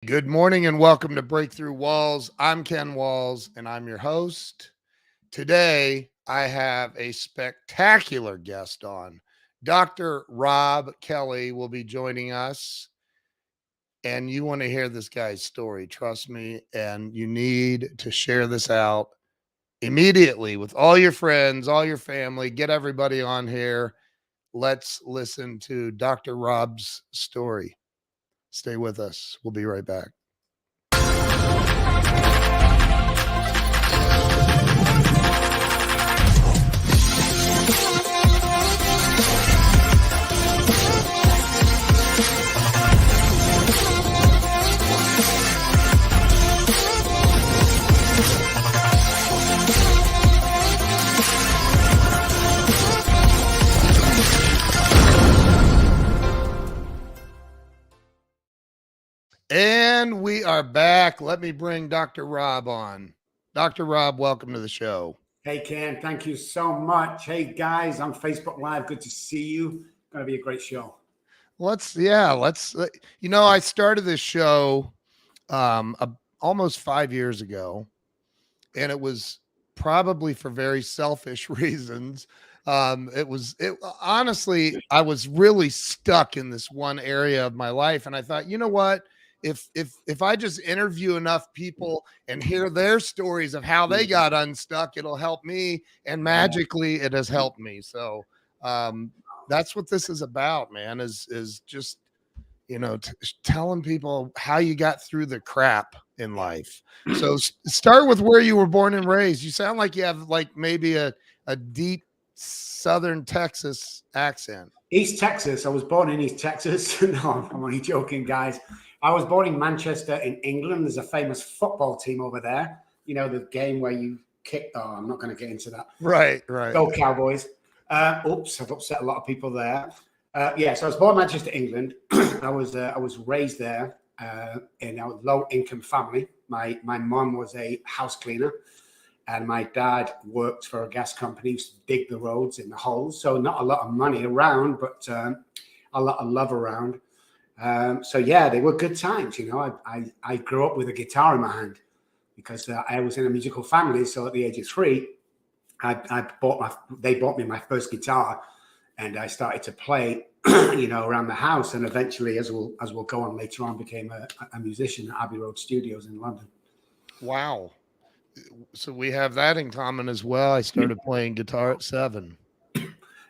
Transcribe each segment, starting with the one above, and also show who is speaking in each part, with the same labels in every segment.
Speaker 1: Good morning and welcome to Breakthrough Walls. I'm Ken Walls and I'm your host. Today, I have a spectacular guest on. Dr. Robb Kelly will be joining us. And you want to hear this guy's story, trust me. And you need to share this out immediately with all your friends, all your family. Get everybody on here. Let's listen to Dr. Robb's story. Stay with us. We'll be right back. And we are back. Let me bring Dr. Robb on. Dr. Robb, welcome to the show.
Speaker 2: Hey, Ken, thank you so much. Hey, guys, on Facebook Live. Good to see you. Going to be a great show.
Speaker 1: I started this show almost 5 years ago, and it was probably for very selfish reasons. Honestly, I was really stuck in this one area of my life. And I thought, you know what? If I just interview enough people and hear their stories of how they got unstuck, it'll help me. And magically it has helped me. So that's what this is about, man, is just, telling people how you got through the crap in life. So start with where you were born and raised. You sound like you have maybe a deep Southern Texas accent.
Speaker 2: East Texas. I was born in East Texas. No, I'm only joking, guys. I was born in Manchester in England. There's a famous football team over there. You know, the game where you kick. Oh, I'm not going to get into that.
Speaker 1: Right.
Speaker 2: Go Cowboys. Oops, I've upset a lot of people there. So I was born in Manchester, England. I was raised there in a low-income family. My mom was a house cleaner, and my dad worked for a gas company to dig the roads in the holes. So not a lot of money around, but a lot of love around. They were good times. You know, I grew up with a guitar in my hand because I was in a musical family. So at the age of 3, they bought me my first guitar, and I started to play, around the house. And eventually, as we'll go on later on, became a musician at Abbey Road Studios in London. Wow.
Speaker 1: So we have that in common as well. I started playing guitar at 7.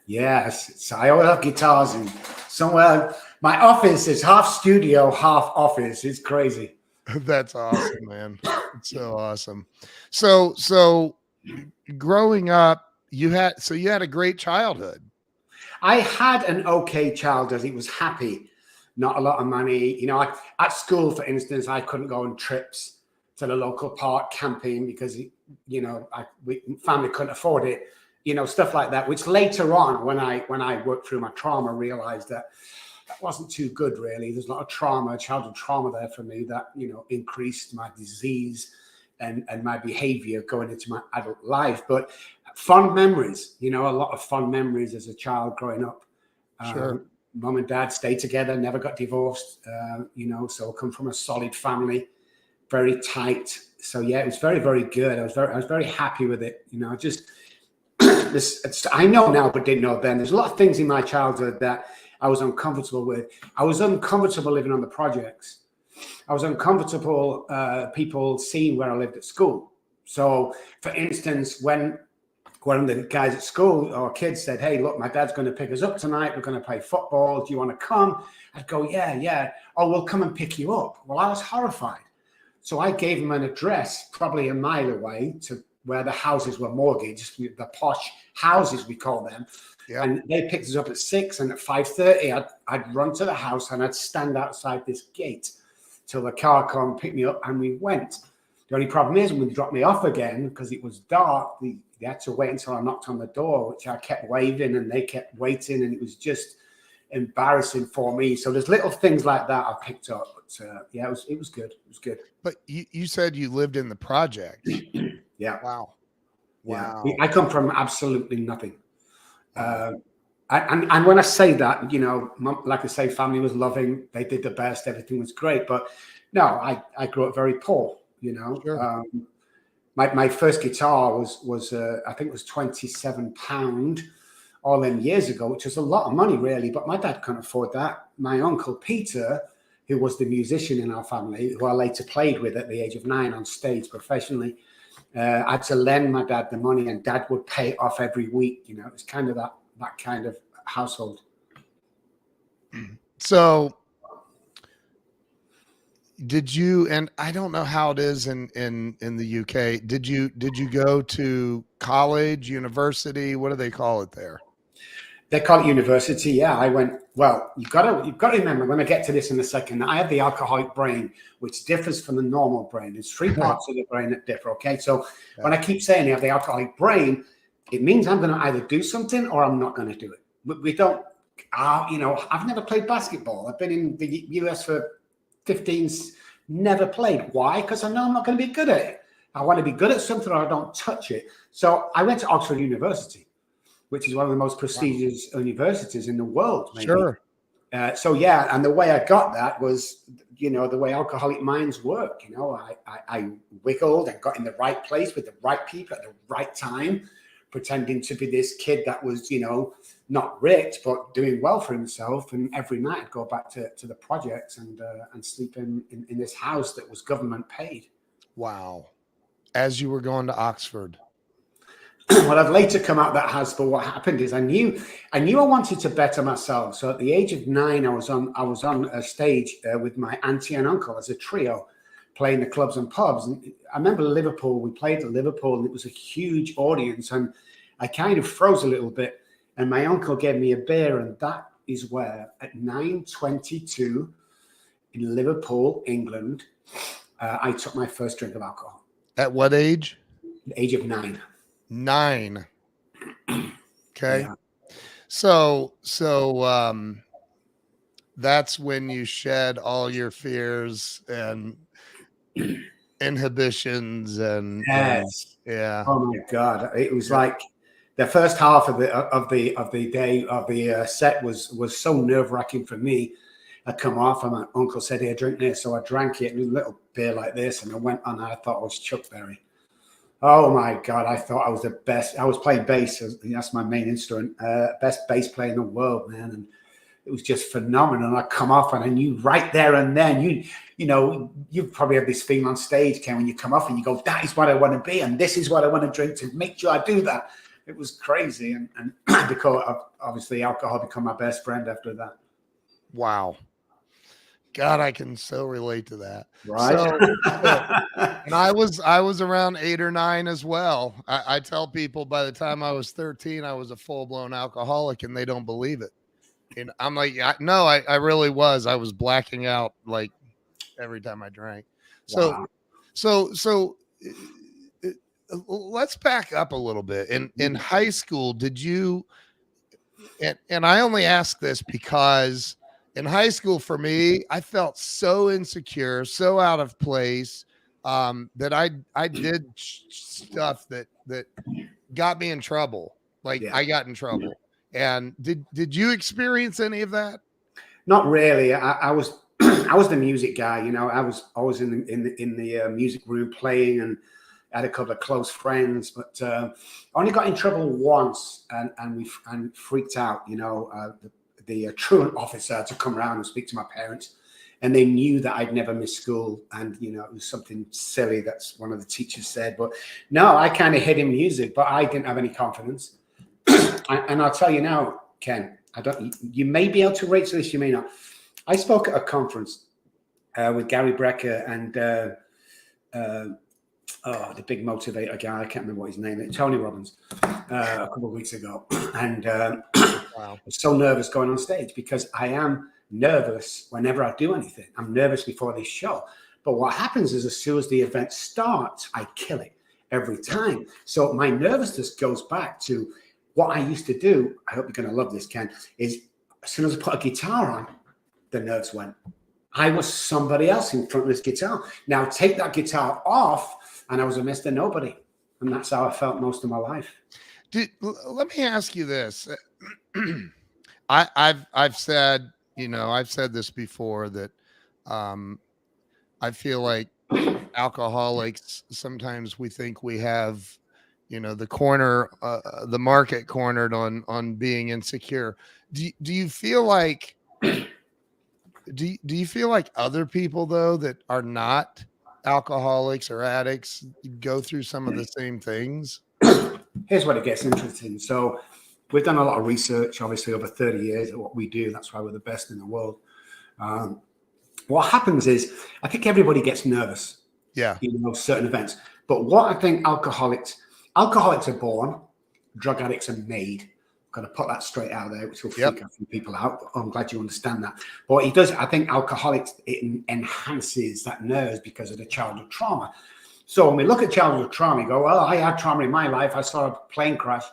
Speaker 2: Yes. So I always have guitars, and somewhere my office is half studio, half office. It's crazy.
Speaker 1: That's awesome, man. It's so awesome. So growing up, you had a great childhood.
Speaker 2: I had an okay childhood. It was happy, not a lot of money. You know, at school, for instance, I couldn't go on trips to the local park camping because, family couldn't afford it. Stuff like that, which later on, when I worked through my trauma, realized that wasn't too good, really. There's a lot of trauma, childhood trauma there for me that, increased my disease and my behavior going into my adult life. But fond memories, a lot of fond memories as a child growing up.
Speaker 1: Sure.
Speaker 2: Mom and dad stayed together, never got divorced, so I come from a solid family, very tight. So yeah, it was very, very good. I was very happy with it. I know now, but didn't know then. There's a lot of things in my childhood that I was uncomfortable with. I was uncomfortable living on the projects. I was uncomfortable people seeing where I lived at school. So, for instance, when one of the guys at school or kids said, "Hey, look, my dad's going to pick us up tonight. We're going to play football. Do you want to come?" I'd go, "Yeah. Oh, we'll come and pick you up." Well, I was horrified. So I gave them an address probably a mile away to where the houses were mortgaged, the posh houses, we call them. Yep. And they picked us up at 6, and at 5:30, I'd run to the house and I'd stand outside this gate till the car come pick me up, and we went. The only problem is when they dropped me off again, because it was dark, they had to wait until I knocked on the door, which I kept waving and they kept waiting, and it was just embarrassing for me. So there's little things like that I picked up. But it was good. It was good.
Speaker 1: But you said you lived in the project.
Speaker 2: Yeah.
Speaker 1: Wow.
Speaker 2: Yeah. I come from absolutely nothing. And when I say that, like I say, family was loving. They did the best. Everything was great. But No, I grew up very poor, you know.
Speaker 1: Sure.
Speaker 2: My first guitar was I think it was £27 all them years ago, which was a lot of money really, but my dad couldn't afford that. My uncle Peter, who was the musician in our family, who I later played with at the age of 9 on stage professionally, I had to lend my dad the money, and dad would pay it off every week. You know, it was kind of that kind of household.
Speaker 1: So did you, and I don't know how it is in the UK. Did you go to college, university? What do they call it there?
Speaker 2: They call it university. Yeah, I went. Well, you've got to remember, when I get to this in a second, I have the alcoholic brain, which differs from the normal brain. There's 3 parts of the brain that differ. Okay, so when I keep saying I have the alcoholic brain, it means I'm going to either do something or I'm not going to do it. We don't. You know, I've never played basketball. I've been in the US for 15. Never played. Why? Because I know I'm not going to be good at it. I want to be good at something, or I don't touch it. So I went to Oxford University, which is one of the most prestigious universities in the world. Maybe.
Speaker 1: Sure.
Speaker 2: So yeah, and the way I got that was, you know, the way alcoholic minds work. You know, I wiggled and got in the right place with the right people at the right time, pretending to be this kid that was, you know, not rich but doing well for himself. And every night I'd go back to the projects and sleep in this house that was government paid.
Speaker 1: Wow. As you were going to Oxford.
Speaker 2: Well, I've later come out that house, but what happened is I knew I wanted to better myself. So at the age of 9, I was on a stage with my auntie and uncle as a trio, playing the clubs and pubs. And I remember Liverpool. We played at Liverpool, and it was a huge audience, and I kind of froze a little bit. And my uncle gave me a beer, and that is where at 9:22 in Liverpool, England, I took my first drink of alcohol.
Speaker 1: At what age?
Speaker 2: The age of 9.
Speaker 1: 9. Okay.
Speaker 2: Yeah.
Speaker 1: So that's when you shed all your fears and inhibitions and
Speaker 2: Yes.
Speaker 1: Yeah.
Speaker 2: Oh my God. It was like the first half of the day of the set was so nerve-wracking for me. I come off and my uncle said, "Here, drink this." So I drank it, and it was a little beer like this, and I went on. I thought I was Chuck Berry. Oh my God, I thought I was the best. I was playing bass. That's my main instrument. Best bass player in the world, man. And it was just phenomenal. And I come off, and I knew right there and then, you know, you probably have this feeling on stage, Ken, when you come off and you go, that is what I want to be. And this is what I want to drink to make sure I do that. It was crazy. And because obviously alcohol became my best friend after that.
Speaker 1: Wow. God, I can so relate to that.
Speaker 2: Right.
Speaker 1: So, and I was around 8 or 9 as well. I tell people by the time I was 13, I was a full-blown alcoholic, and they don't believe it. And I'm like, no, I really was. I was blacking out like every time I drank. So,
Speaker 2: Wow.
Speaker 1: so let's back up a little bit. In high school, did you, and I only ask this because in high school, for me, I felt so insecure, so out of place, that I did stuff that got me in trouble. Like I got in trouble. And did you experience any of that?
Speaker 2: Not really. I was I was the music guy. You know, I was always in the music room playing, and I had a couple of close friends, but I only got in trouble once, and freaked out. You know, the truant officer had to come around and speak to my parents, and they knew that I'd never missed school, and you know, it was something silly that's one of the teachers said. But no, I kind of hid in music, but I didn't have any confidence. And I'll tell you now, Ken, you may be able to rate to this, you may not. I spoke at a conference with Gary Brecker and the big motivator guy, I can't remember what his name is, Tony Robbins, a couple of weeks ago. And wow. I was so nervous going on stage because I am nervous whenever I do anything. I'm nervous before this show. But what happens is as soon as the event starts, I kill it every time. So my nervousness goes back to what I used to do. I hope you're going to love this, Ken, is as soon as I put a guitar on, the nerves went. I was somebody else in front of this guitar. Now take that guitar off, and I was a Mr. Nobody. And that's how I felt most of my life.
Speaker 1: Let me ask you this. I've said, you know, I've said this before, that I feel like alcoholics, sometimes we think we have, the market cornered on being insecure. Do you feel like, do you feel like other people though that are not alcoholics or addicts go through some of the same things?
Speaker 2: Here's what it gets interesting. So we've done a lot of research, obviously over 30 years at what we do. That's why we're the best in the world. What happens is, I think everybody gets nervous.
Speaker 1: Yeah.
Speaker 2: Certain events. But what I think alcoholics are born, drug addicts are made. Got to put that straight out there, which will freak a few people out. I'm glad you understand that. But what he does, I think alcoholics, it enhances that nerves because of the childhood trauma. So when we look at childhood trauma, we go, well, I had trauma in my life. I saw a plane crash.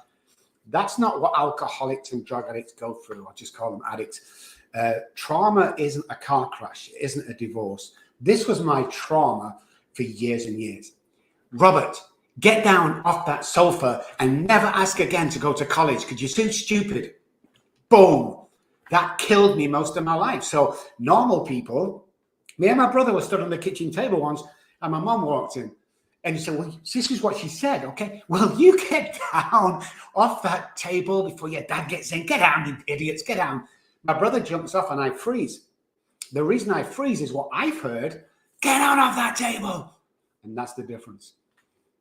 Speaker 2: That's not what alcoholics and drug addicts go through. I just call them addicts. Trauma isn't a car crash. It isn't a divorce. This was my trauma for years and years. Robert, get down off that sofa and never ask again to go to college because you're too stupid. Boom. That killed me most of my life. So normal people, me and my brother were stood on the kitchen table once and my mom walked in. And he said, well, this is what she said, okay? Well, you get down off that table before your dad gets in. Get down, you idiots, get down. My brother jumps off and I freeze. The reason I freeze is what I've heard, get down off that table. And that's the difference.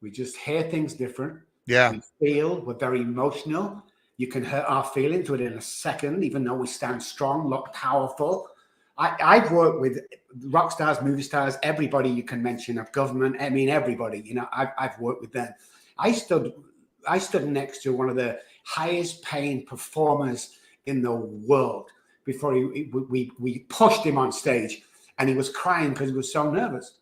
Speaker 2: We just hear things different.
Speaker 1: Yeah.
Speaker 2: We feel, we're very emotional. You can hurt our feelings within a second, even though we stand strong, look powerful. I've worked with rock stars, movie stars, everybody you can mention of government. I mean, everybody, I've worked with them. I stood next to one of the highest paying performers in the world before we pushed him on stage and he was crying because he was so nervous.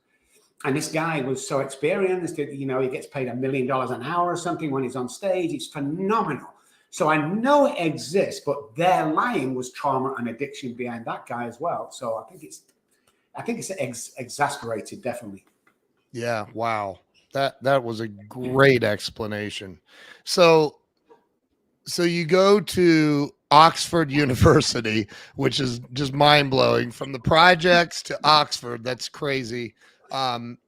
Speaker 2: And this guy was so experienced that, he gets paid $1 million an hour or something when he's on stage. It's phenomenal. So I know it exists, but their lying was trauma and addiction behind that guy as well. So I think it's exasperated, definitely.
Speaker 1: Yeah. Wow. That was a great explanation. So you go to Oxford University, which is just mind blowing, from the projects to Oxford. That's crazy. And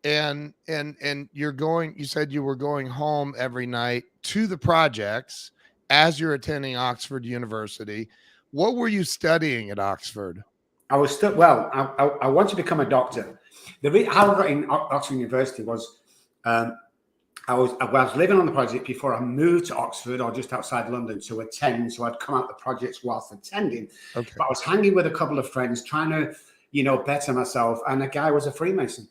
Speaker 1: you said you were going home every night to the projects as you're attending Oxford University. What were you studying at Oxford?
Speaker 2: I was still, well, I wanted to become a doctor. How I got in Oxford University was, I was living on the project before I moved to Oxford or just outside London to attend. So I'd come out the projects whilst attending. Okay. But I was hanging with a couple of friends trying to, better myself. And the guy was a Freemason,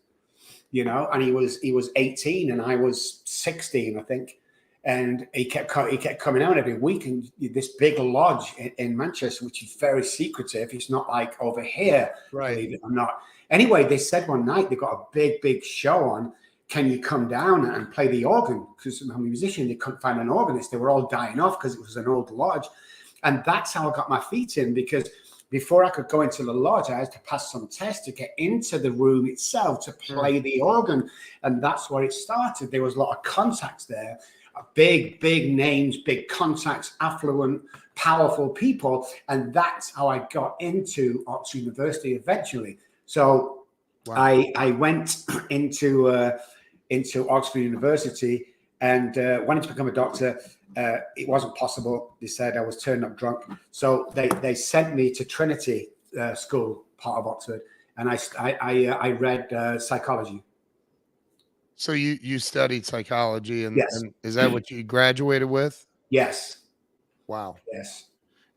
Speaker 2: and he was 18 and I was 16, I think. And he kept coming out every week in this big lodge in Manchester, which is very secretive. It's not like over here, right? Believe it or not. Anyway, they said one night they got a big show on. Can you come down and play the organ? Because I'm a musician, they couldn't find an organist. They were all dying off because it was an old lodge. And that's how I got my feet in, because before I could go into the lodge, I had to pass some tests to get into the room itself to play the organ. And that's where it started. There was a lot of contacts there, big names, big contacts, affluent, powerful people. And that's how I got into Oxford University eventually. So wow. I went into Oxford University and wanted to become a doctor. It wasn't possible. They said I was turned up drunk. So they sent me to Trinity School, part of Oxford, and I read psychology.
Speaker 1: So you studied psychology, and,
Speaker 2: yes.
Speaker 1: And is that what you graduated with?
Speaker 2: Yes.
Speaker 1: Wow.
Speaker 2: Yes.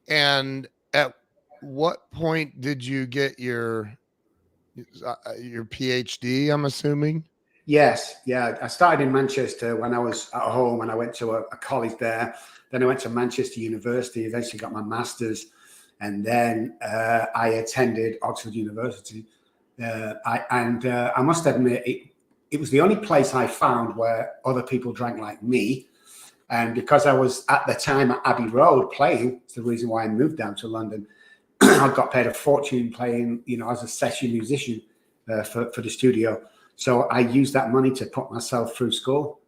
Speaker 1: And at what point did you get your PhD, I'm assuming?
Speaker 2: Yes. Yeah. I started in Manchester when I was at home, and I went to a college there. Then I went to Manchester University, eventually got my master's. And then I attended Oxford University. I must admit, it was the only place I found where other people drank like me. And because I was at the time at Abbey Road playing, it's the reason why I moved down to London. I got paid a fortune playing, as a session musician for the studio. So I used that money to put myself through school,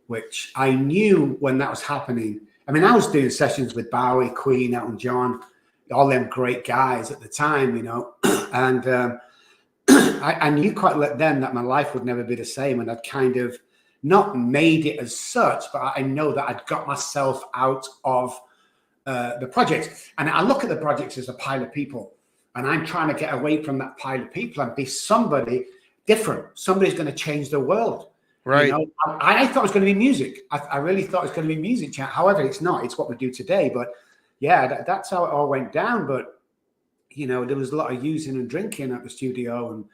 Speaker 2: which I knew when that was happening. I mean, I was doing sessions with Bowie, Queen, Elton John, all them great guys at the time, and I knew quite then that my life would never be the same, and I'd kind of not made it as such, but I know that I'd got myself out of the project. And I look at the projects as a pile of people, and I'm trying to get away from that pile of people and be somebody different. Somebody's going to change the world.
Speaker 1: Right.
Speaker 2: You know, I thought it was going to be music. I really thought it was going to be music. However, it's not. It's what we do today. But yeah, that's how it all went down. But, you know, there was a lot of using and drinking at the studio, and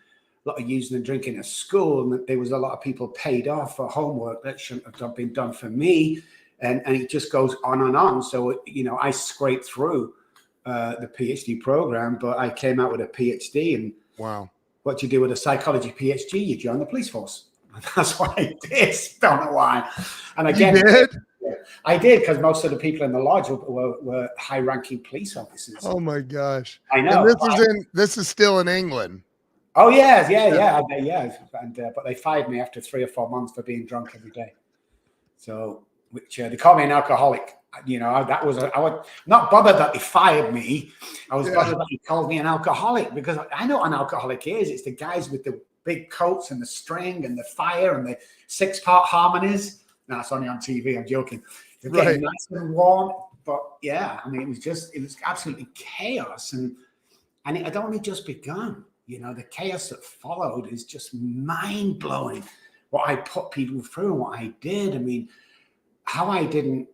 Speaker 2: a lot of using and drinking at school. And there was a lot of people paid off for homework that shouldn't have been done for me. And it just goes on and on. So, you know, I scraped through the PhD program, but I came out with a PhD. And
Speaker 1: wow,
Speaker 2: what do you do with a psychology PhD? You join the police force. And that's what I did. Don't know why. And again, I did, because most of the people in the lodge were high-ranking police officers.
Speaker 1: Oh my gosh!
Speaker 2: I know.
Speaker 1: And this is still in England.
Speaker 2: Oh yeah. And but they fired me after 3 or 4 months for being drunk every day. So, which they called me an alcoholic. You know, I was not bothered that they fired me. I was bothered that he called me an alcoholic, because I know what an alcoholic is. It's the guys with the big coats and the string and the fire and the 6-part harmonies. No, it's only on TV. I'm joking. They're getting nice and warm, but yeah, I mean, it was absolutely chaos, and it had only just begun. You know, the chaos that followed is just mind blowing. What I put people through and what I did. I mean, how I didn't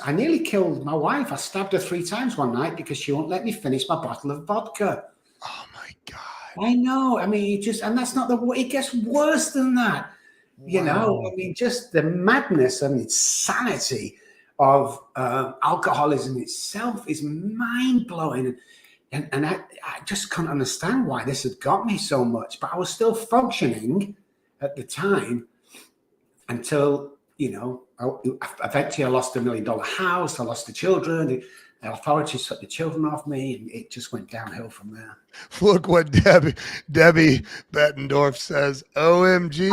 Speaker 2: I nearly killed my wife. I stabbed her 3 times one night because she won't let me finish my bottle of vodka.
Speaker 1: Oh my God.
Speaker 2: I know. I mean, and that's not it gets worse than that. Wow. You know, I mean, just the madness and insanity of alcoholism itself is mind blowing. And I just couldn't understand why this had got me so much. But I was still functioning at the time until, you know, eventually I lost $1 million house. I lost the children. The authorities took the children off me, and it just went downhill from there.
Speaker 1: Look what Debbie Bettendorf says. OMG.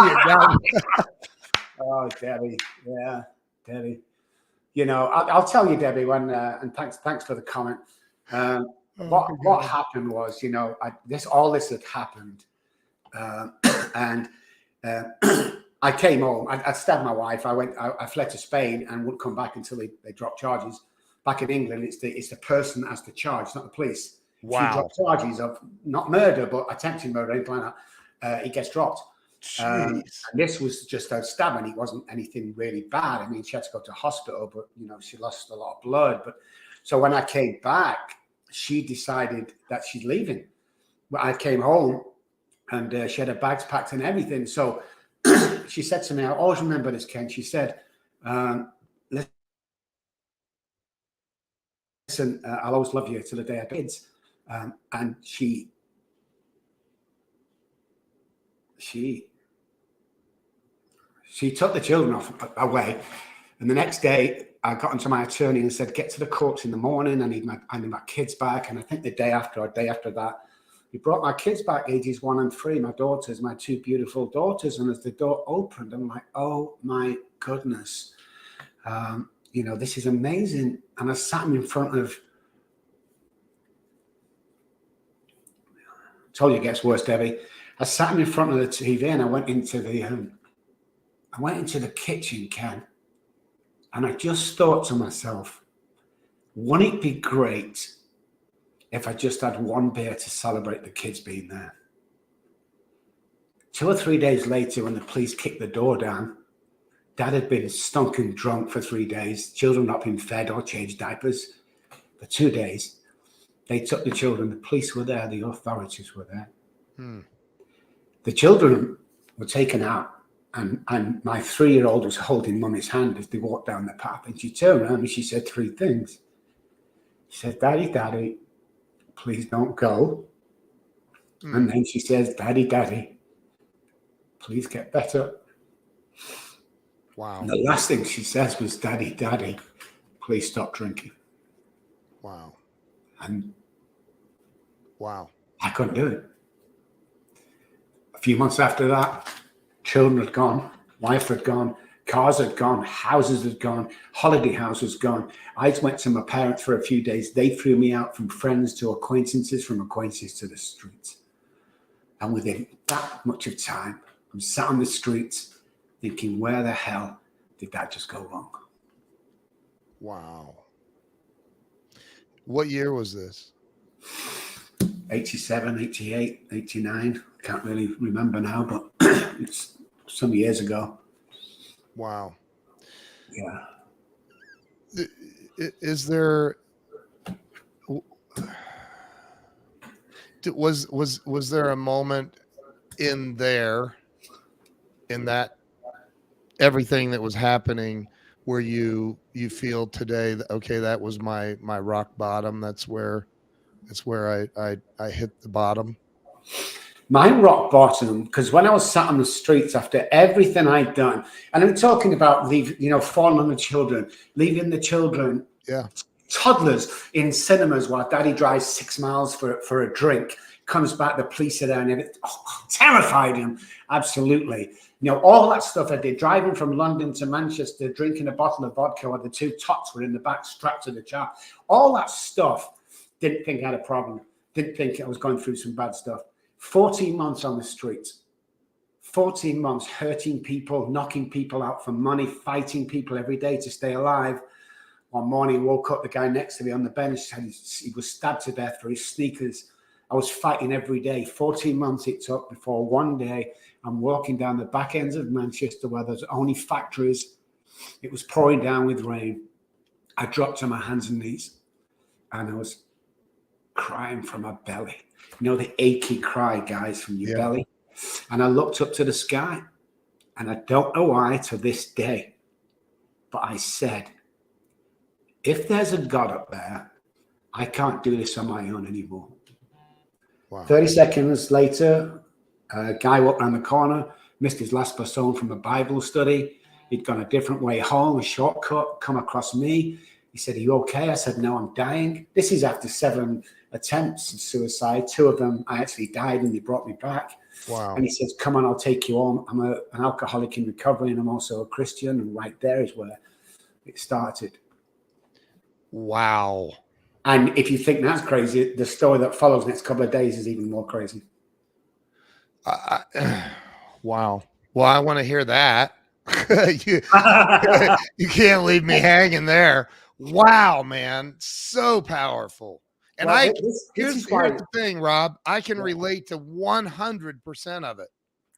Speaker 2: Oh, Debbie. Yeah, Debbie. You know, I'll tell you, Debbie, when, and thanks for the comment. What happened was, you know, all this had happened. And I came home. I stabbed my wife. I fled to Spain and wouldn't come back until they dropped charges. Back in England, it's the person that has the charge, not the police.
Speaker 1: Wow.
Speaker 2: If you drop charges of not murder, but attempted murder, anything like that, it gets dropped. And this was just a stab, and it wasn't anything really bad. I mean, she had to go to hospital, but, you know, she lost a lot of blood. But so when I came back, she decided that she's leaving. Well, I came home, and she had her bags packed and everything. So she said to me, I always remember this, Ken. She said, listen, I'll always love you till the day I die. And she took the children away. And the next day, I got into my attorney and said, get to the courts in the morning. I need my kids back. And I think the day after that, he brought my kids back, ages 1 and 3, my daughters, my 2 beautiful daughters. And as the door opened, I'm like, oh my goodness. You know, this is amazing. And I sat in front of, I told you it gets worse, Debbie. I sat in front of the TV, and I went into the kitchen, Ken. And I just thought to myself, wouldn't it be great if I just had 1 beer to celebrate the kids being there? 2 or 3 days later, when the police kicked the door down, Dad had been stunk drunk for 3 days. Children not been fed or changed diapers for 2 days. They took the children. The police were there. The authorities were there. The children were taken out, and my 3-year-old was holding Mummy's hand as they walked down the path. And she turned around and she said 3 things. She said, Daddy, please don't go. And then she says, Daddy, please get better.
Speaker 1: Wow.
Speaker 2: And the last thing she says was, Daddy, please stop drinking.
Speaker 1: Wow.
Speaker 2: And
Speaker 1: wow.
Speaker 2: I couldn't do it. A few months after that, children had gone, wife had gone, cars had gone, houses had gone, holiday house was gone. I went to my parents for a few days. They threw me out from friends to acquaintances, from acquaintances to the streets. And within that much of time, I'm sat on the streets thinking, where the hell did that just go wrong?
Speaker 1: Wow. What year was this?
Speaker 2: 87, 88, 89. Can't really remember now, but it's some years ago.
Speaker 1: Wow.
Speaker 2: Yeah.
Speaker 1: Is there was there a moment in that everything that was happening where you feel today that, okay, that was my rock bottom, that's where I hit the bottom?
Speaker 2: My rock bottom, because when I was sat on the streets after everything I'd done, and I'm talking about falling on the children, leaving the children, toddlers in cinemas while daddy drives 6 miles for a drink, comes back, the police are there, and it terrified him. Absolutely. All that stuff I did, driving from London to Manchester, drinking a bottle of vodka while the 2 tots were in the back strapped to the car. All that stuff, didn't think I had a problem. Didn't think I was going through some bad stuff. 14 months on the streets, 14 months hurting people, knocking people out for money, fighting people every day to stay alive. One morning, woke up, the guy next to me on the bench, he was stabbed to death for his sneakers. I was fighting every day. 14 months it took before one day I'm walking down the back ends of Manchester where there's only factories. It was pouring down with rain. I dropped to my hands and knees and I was crying from my belly. The achy cry, guys, from your belly. And I looked up to the sky, and I don't know why to this day, but I said, if there's a God up there, I can't do this on my own anymore. Wow. 30 seconds later, a guy walked around the corner, missed his last person from a Bible study. He'd gone a different way home, a shortcut, come across me. He said, are you okay? I said, no, I'm dying. This is after 7 attempts at suicide. 2 of them, I actually died and they brought me back.
Speaker 1: Wow.
Speaker 2: And he says, come on, I'll take you home. I'm an alcoholic in recovery and I'm also a Christian. And right there is where it started.
Speaker 1: Wow.
Speaker 2: And if you think that's crazy, the story that follows next couple of days is even more crazy.
Speaker 1: Wow. Well, I want to hear that. you can't leave me hanging there. Wow, man. So powerful. And well, here's the thing, Rob. I can relate to 100% of it.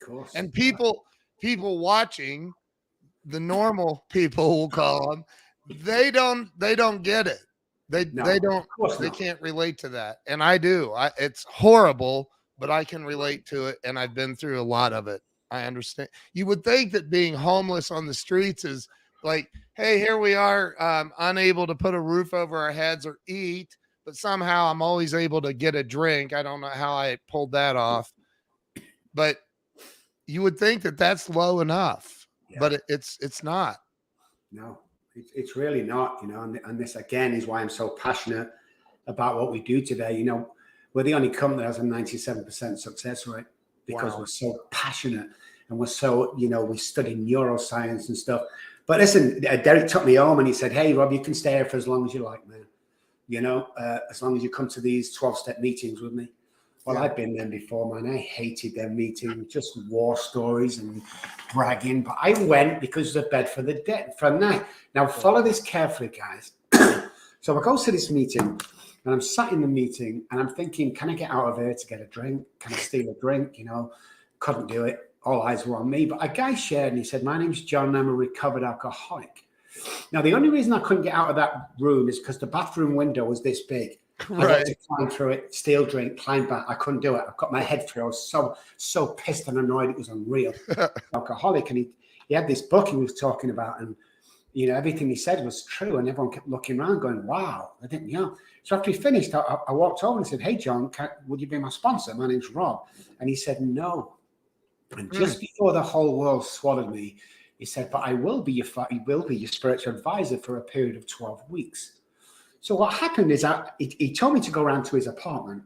Speaker 2: Of course.
Speaker 1: And people watching, the normal people, we'll call them, they don't get it. They can't relate to that. And I do. It's horrible, but I can relate to it. And I've been through a lot of it. I understand. You would think that being homeless on the streets is like, hey, here we are, unable to put a roof over our heads or eat, but somehow I'm always able to get a drink. I don't know how I pulled that off, but you would think that that's low enough, but it's not.
Speaker 2: No, it's really not, and this again is why I'm so passionate about what we do today. We're the only company that has a 97% success rate because we're so passionate and we're so, we study neuroscience and stuff. But listen, Derek took me home and he said, hey, Rob, you can stay here for as long as you like, man. As long as you come to these 12-step meetings with me. Well, I've been there before, man. I hated them meetings, just war stories and bragging. But I went because of the bed for the dead for a night. Now, follow this carefully, guys. So I go to this meeting and I'm sat in the meeting and I'm thinking, can I get out of here to get a drink? Can I steal a drink? Couldn't do it. All eyes were on me. But a guy shared and he said, my name's John and I'm a recovered alcoholic. Now, the only reason I couldn't get out of that room is because the bathroom window was this big. Right. I had to climb through it, steal drink, climb back. I couldn't do it. I got my head through. I was so pissed and annoyed. It was unreal. Alcoholic. And he had this book he was talking about. And, everything he said was true. And everyone kept looking around going, wow. I didn't, So after he finished, I walked over and said, hey, John, would you be my sponsor? My name's Rob. And he said, no. And just before the whole world swallowed me, he said, but he will be your spiritual advisor for a period of 12 weeks. So what happened is he told me to go around to his apartment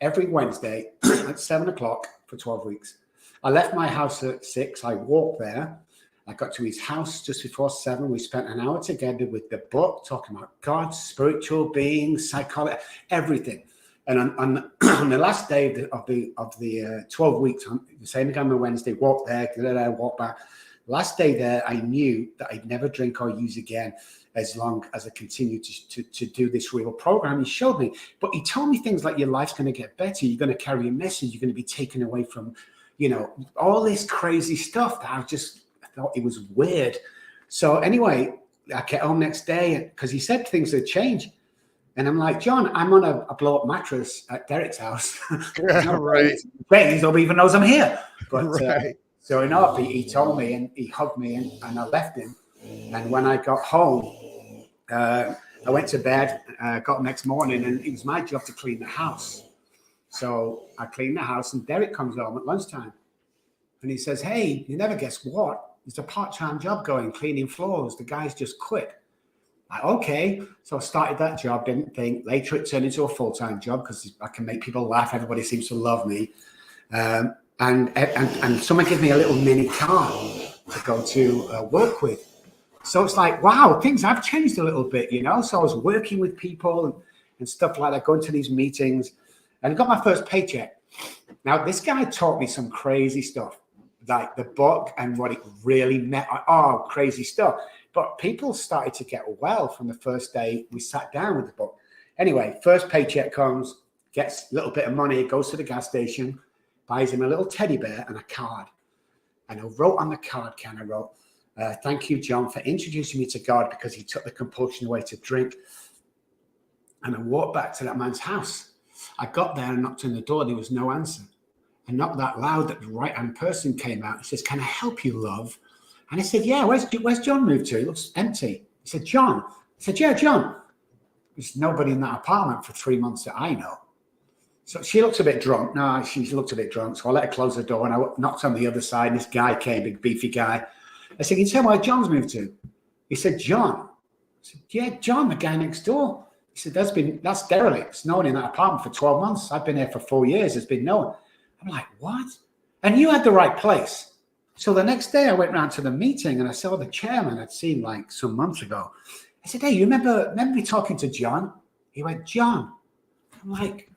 Speaker 2: every Wednesday at 7 o'clock for 12 weeks. I left my house at 6. I walked there. I got to his house just before 7. We spent an hour together with the book, talking about God, spiritual beings, psychology, everything. And on on the last day of the 12 weeks, the same again on Wednesday, walk there, walk back. Last day there, I knew that I'd never drink or use again as long as I continued to do this real program. He showed me, but he told me things like your life's going to get better. You're going to carry a message. You're going to be taken away from, you know, all this crazy stuff that I thought it was weird. So anyway, I get home next day because he said things had changed. And I'm like, John, I'm on a blow-up mattress at Derek's house.
Speaker 1: Right.
Speaker 2: Nobody even knows I'm here. But
Speaker 1: Right.
Speaker 2: so enough, he told me and he hugged me and I left him. And when I got home, I went to bed, got up next morning, and it was my job to clean the house. So I cleaned the house, and Derek comes home at lunchtime. And he says, hey, you never guess what? There's a part-time job going, cleaning floors. The guy's just quit. Like, okay. So I started that job, didn't think. Later it turned into a full-time job because I can make people laugh. Everybody seems to love me. And someone gave me a little mini car to go to work with. So it's like, wow, things have changed a little bit, you know? So I was working with people and stuff like that, going to these meetings, and I got my first paycheck. Now, this guy taught me some crazy stuff, like the book and what it really meant. Oh, crazy stuff. But people started to get well from the first day we sat down with the book. Anyway, first paycheck comes, gets a little bit of money, goes to the gas station, buys him a little teddy bear and a card. And I wrote on the card, I wrote, thank you, John, for introducing me to God because he took the compulsion away to drink. And I walked back to that man's house. I got there and knocked on the door. There was no answer. I knocked that loud that the right-hand person came out. He says, can I help you, love? And I said, yeah, where's John moved to? It looks empty. He said, John. I said, yeah, John. There's nobody in that apartment for 3 months that I know. So she looks a bit drunk. No, she looked a bit drunk. So I let her close the door and I knocked on the other side. And this guy came, big beefy guy. I said, can you tell me where John's moved to? He said, John. I said, yeah, John, the guy next door. He said, that's derelict. There's no one in that apartment for 12 months. I've been here for 4 years. There's been no one. I'm like, what? And you had the right place. So the next day I went round to the meeting and I saw the chairman I'd seen like some months ago. I said, hey, you remember me talking to John? He went, John. I'm like,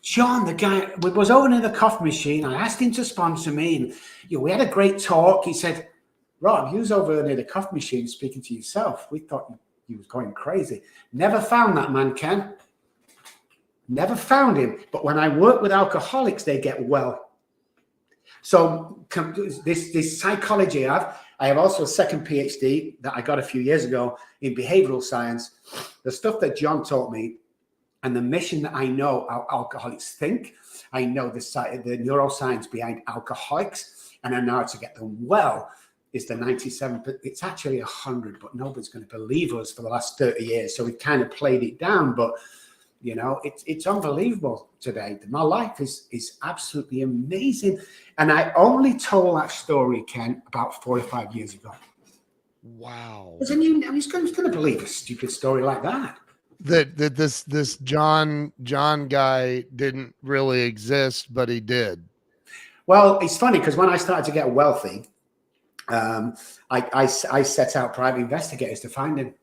Speaker 2: John, the guy was over near the coffee machine. I asked him to sponsor me. And we had a great talk. He said, Rob, you was over near the coffee machine speaking to yourself. We thought you was going crazy. Never found that man, Ken. Never found him. But when I work with alcoholics, they get well. So this psychology I have also a second PhD that I got a few years ago in behavioral science. The stuff that John taught me and the mission that I know how alcoholics think. I know the neuroscience behind alcoholics, and I know how to get them well is the 97, but it's actually 100, but nobody's going to believe us for the last 30 years. So we've kind of played it down, but you know, it's unbelievable today. My life is absolutely amazing. And I only told that story, Ken, about 4 or 5 years ago.
Speaker 1: Wow.
Speaker 2: Because who's going to believe a stupid story like that?
Speaker 1: That this John guy didn't really exist, but he did.
Speaker 2: Well, it's funny because when I started to get wealthy, I set out private investigators to find him.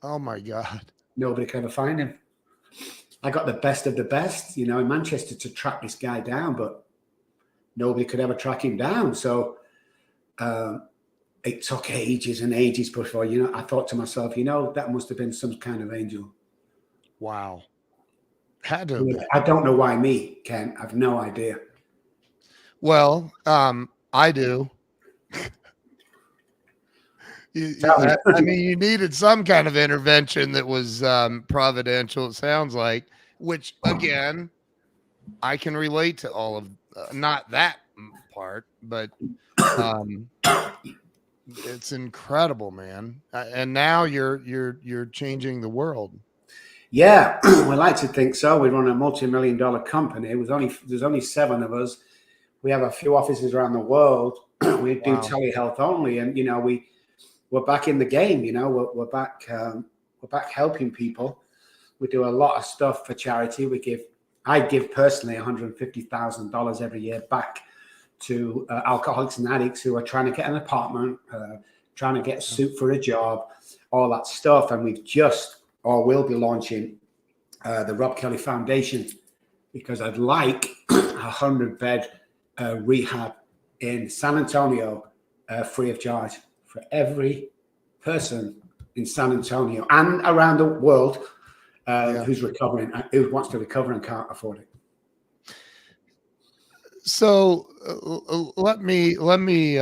Speaker 1: Oh my God.
Speaker 2: Nobody could ever find him. I got the best of the best, you know, in Manchester to track this guy down, but nobody could ever track him down. So it took ages and ages before, you know, I thought to myself, you know, that must have been some kind of angel.
Speaker 1: Wow. Had to have been.
Speaker 2: I don't know why me, Ken. I've no idea.
Speaker 1: Well, I do. I mean, you needed some kind of intervention that was providential, it sounds like, which, again, I can relate to all of, not that part, but it's incredible, man. And now you're changing the world.
Speaker 2: Yeah, we like to think so. We run a multi-million-dollar company. There's only 7 of us. We have a few offices around the world. We do telehealth only, and you know we're back in the game. You know we're back helping people. We do a lot of stuff for charity. I give personally $150,000 every year back to alcoholics and addicts who are trying to get an apartment, trying to get suit for a job, all that stuff. And we've just or will be launching the Robb Kelly Foundation because I'd like 100-bed rehab in San Antonio, free of charge for every person in San Antonio and around the world who's recovering, who wants to recover and can't afford it.
Speaker 1: So let me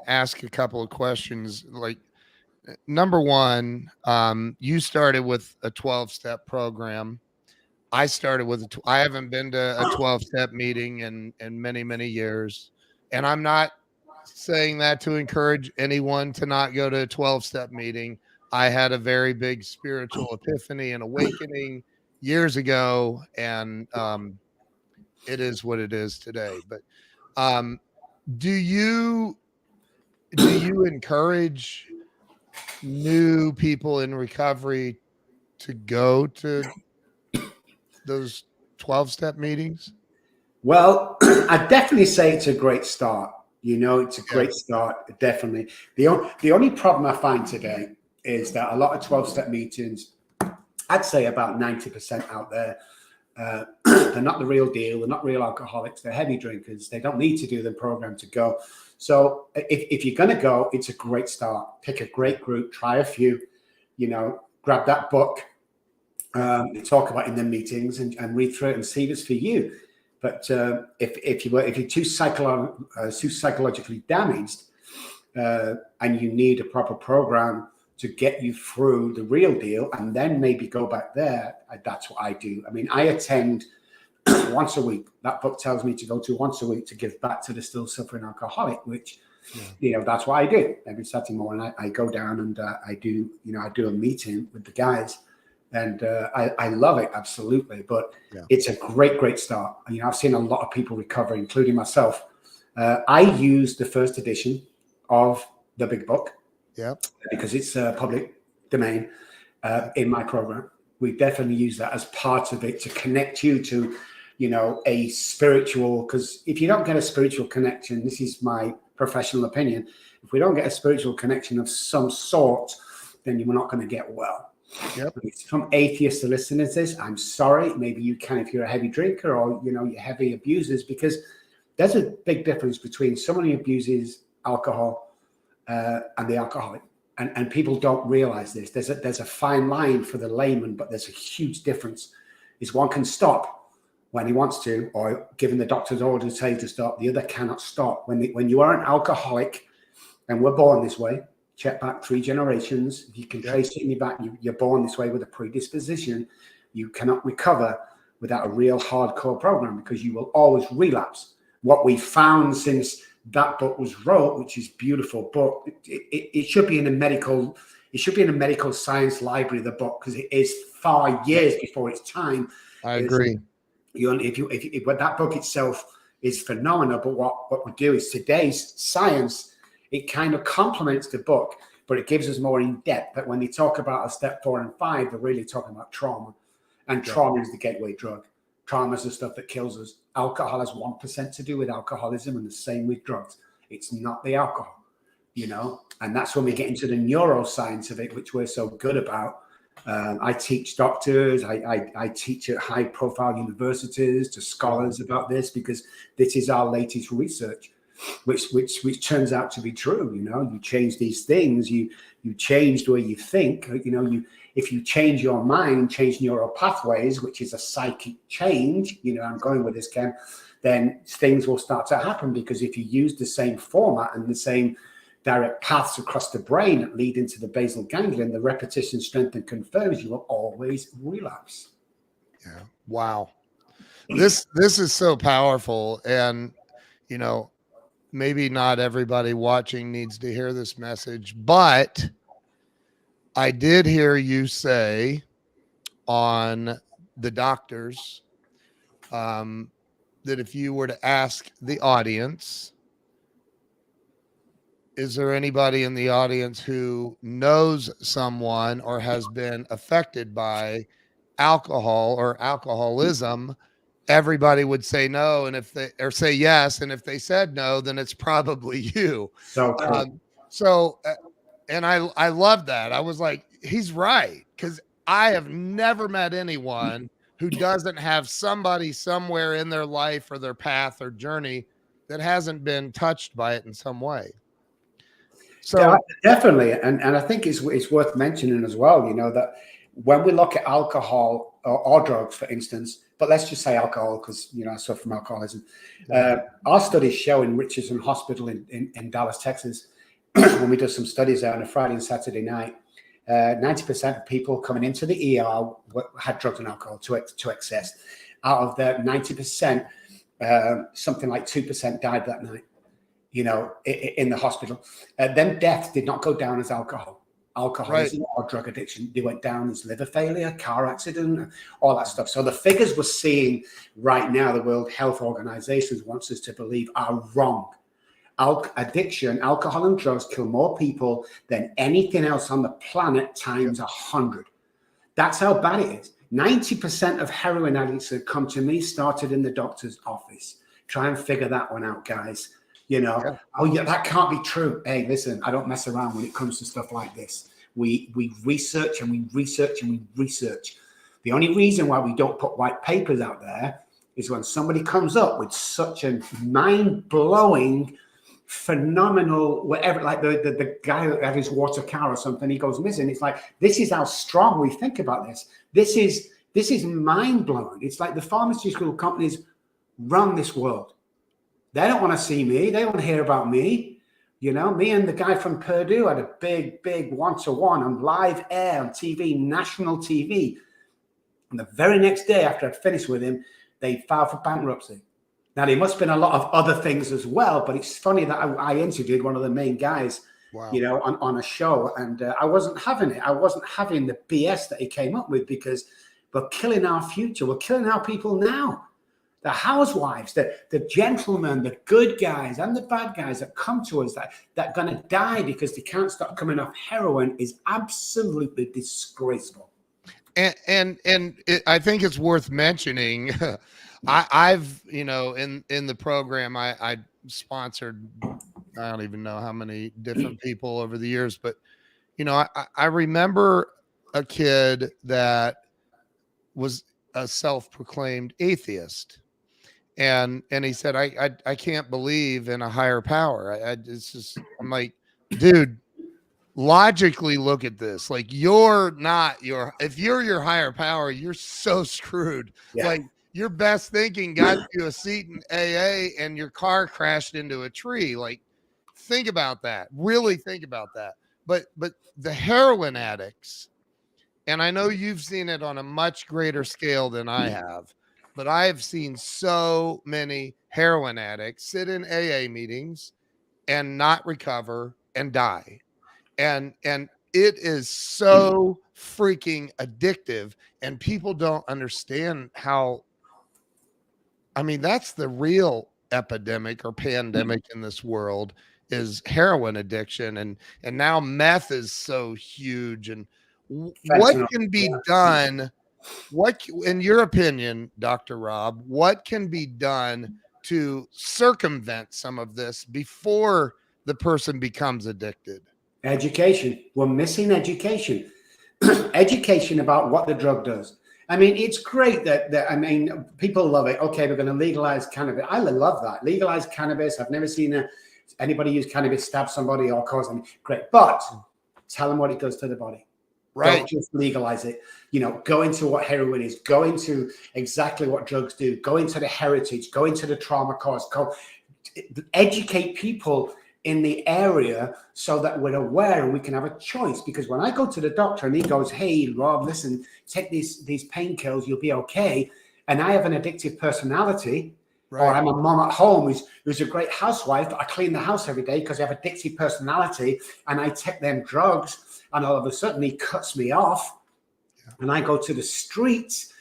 Speaker 1: ask a couple of questions. Like, number one, you started with a 12-step program. I started with I haven't been to a 12-step meeting in many years, and I'm not saying that to encourage anyone to not go to a 12-step meeting. I had a very big spiritual epiphany and awakening years ago, and it is what it is today. But do you encourage new people in recovery to go to those 12-step meetings?
Speaker 2: Well, I definitely say it's a great start. You know, it's a great start, definitely. The only problem I find today is that a lot of 12-step meetings, I'd say about 90% out there, they're not the real deal. They're not real alcoholics. They're heavy drinkers. They don't need to do the program to go. So if you're going to go, it's a great start. Pick a great group, try a few, you know, grab that book, talk about in the meetings and read through it and see if it's for you. But if you're too psychologically damaged and you need a proper program to get you through the real deal and then maybe go back there, that's what I do. I mean, I attend once a week. That book tells me to go to once a week to give back to the still suffering alcoholic, which, you know, that's what I do. Every Saturday morning, I go down and I do a meeting with the guys. And I love it, absolutely. But it's a great start. You know, I've seen a lot of people recover, including myself. I use the first edition of the big book because it's public domain in my program. We definitely use that as part of it to connect you to, you know, a spiritual, because if you don't get a spiritual connection, this is my professional opinion, if we don't get a spiritual connection of some sort, then you're not going to get well. From atheists to listening to this, I'm sorry. Maybe you can if you're a heavy drinker or, you know, you're heavy abusers, because there's a big difference between someone who abuses alcohol and the alcoholic. And people don't realize this. There's a fine line for the layman, but there's a huge difference. Is one can stop when he wants to, or given the doctor's order to tell you to stop, the other cannot stop. When you are an alcoholic, and we're born this way, check back 3 generations. If you can trace it in your back, you're born this way with a predisposition. You cannot recover without a real hardcore program because you will always relapse. What we found since that book was wrote, which is a beautiful book, it should be in a medical, science library, the book, because it is far years before its time.
Speaker 1: I agree.
Speaker 2: If that book itself is phenomenal, but what we do is today's science, it kind of complements the book, but it gives us more in depth. That when they talk about a step 4 and 5, they're really talking about trauma, and trauma is the gateway drug. Trauma is the stuff that kills us. Alcohol has 1% to do with alcoholism, and the same with drugs. It's not the alcohol, you know, and that's when we get into the neuroscience of it, which we're so good about. I teach doctors, I teach at high-profile universities to scholars about this, because this is our latest research. Which turns out to be true. You know, you change these things, you change the way you think. You know, if you change your mind, change neural pathways, which is a psychic change. You know, I'm going with this, Ken. Then things will start to happen, because if you use the same format and the same direct paths across the brain that lead into the basal ganglion, the repetition, strength, and confirms, you will always relapse.
Speaker 1: Yeah. Wow. This is so powerful, and you know, maybe not everybody watching needs to hear this message, but I did hear you say on the doctors that if you were to ask the audience, is there anybody in the audience who knows someone or has been affected by alcohol or alcoholism? Everybody would say no, and if they or say yes, and if they said no, then it's probably you.
Speaker 2: So
Speaker 1: And I love that. I was like, he's right, because I have never met anyone who doesn't have somebody somewhere in their life or their path or journey that hasn't been touched by it in some way. So
Speaker 2: definitely, and I think it's worth mentioning as well, that when we look at alcohol or drugs, for instance, but let's just say alcohol because I suffer from alcoholism. Our studies show in Richardson Hospital in Dallas, Texas, when we do some studies there on a Friday and Saturday night, 90% of people coming into the ER had drugs and alcohol to excess. Out of the 90%, something like 2% died that night, in the hospital. Then deaths did not go down as alcoholism or drug addiction. They went down as liver failure, car accident, all that stuff. So the figures we're seeing right now, the World Health Organization wants us to believe are wrong. Addiction, alcohol and drugs kill more people than anything else on the planet times 100. That's how bad it is. 90% of heroin addicts that come to me started in the doctor's office. Try and figure that one out, guys. Oh yeah, that can't be true. Hey, listen, I don't mess around when it comes to stuff like this. We research and we research and we research. The only reason why we don't put white papers out there is when somebody comes up with such a mind-blowing, phenomenal, whatever, like the guy that had his water car or something, he goes missing. It's like, this is how strong we think about this. This is mind-blowing. It's like the pharmaceutical companies run this world. They don't want to see me. They don't want to hear about me. Me and the guy from Purdue had a big one-to-one on live air on TV, national TV. And the very next day after I'd finished with him, they filed for bankruptcy. Now, there must have been a lot of other things as well, but it's funny that I interviewed one of the main guys, on a show, and I wasn't having it. I wasn't having the BS that he came up with because we're killing our future. We're killing our people now. The housewives, the gentlemen, the good guys and the bad guys that come to us that are going to die because they can't stop coming off heroin is absolutely disgraceful.
Speaker 1: And I think it's worth mentioning. I've in the program I sponsored, I don't even know how many different people over the years, but I remember a kid that was a self-proclaimed atheist. And he said, I can't believe in a higher power. I'm like, dude, logically look at this. Like, if you're your higher power, you're so screwed. Yeah. Like, your best thinking got you a seat in AA and your car crashed into a tree. Like, think about that. Really think about that. But the heroin addicts, and I know you've seen it on a much greater scale than I have, but I have seen so many heroin addicts sit in AA meetings and not recover and die. And it is so freaking addictive, and people don't understand how, that's the real epidemic or pandemic in this world is heroin addiction. And now meth is so huge. And what can be done? What, in your opinion, Dr. Robb, what can be done to circumvent some of this before the person becomes addicted?
Speaker 2: Education. We're missing education. Education about what the drug does. It's great that people love it. Okay, we're going to legalize cannabis. I love that. Legalize cannabis. I've never seen anybody use cannabis, stab somebody or cause them. Great. But tell them what it does to the body. Right. Don't just legalize it. Go into what heroin is, go into exactly what drugs do, go into the heritage, go into the trauma cause, educate people in the area so that we're aware and we can have a choice. Because when I go to the doctor and he goes, hey, Rob, listen, take these painkillers, you'll be okay. And I have an addictive personality, or I'm a mom at home who's a great housewife, but I clean the house every day because I have addictive personality and I take them drugs. And all of a sudden he cuts me off and I go to the streets.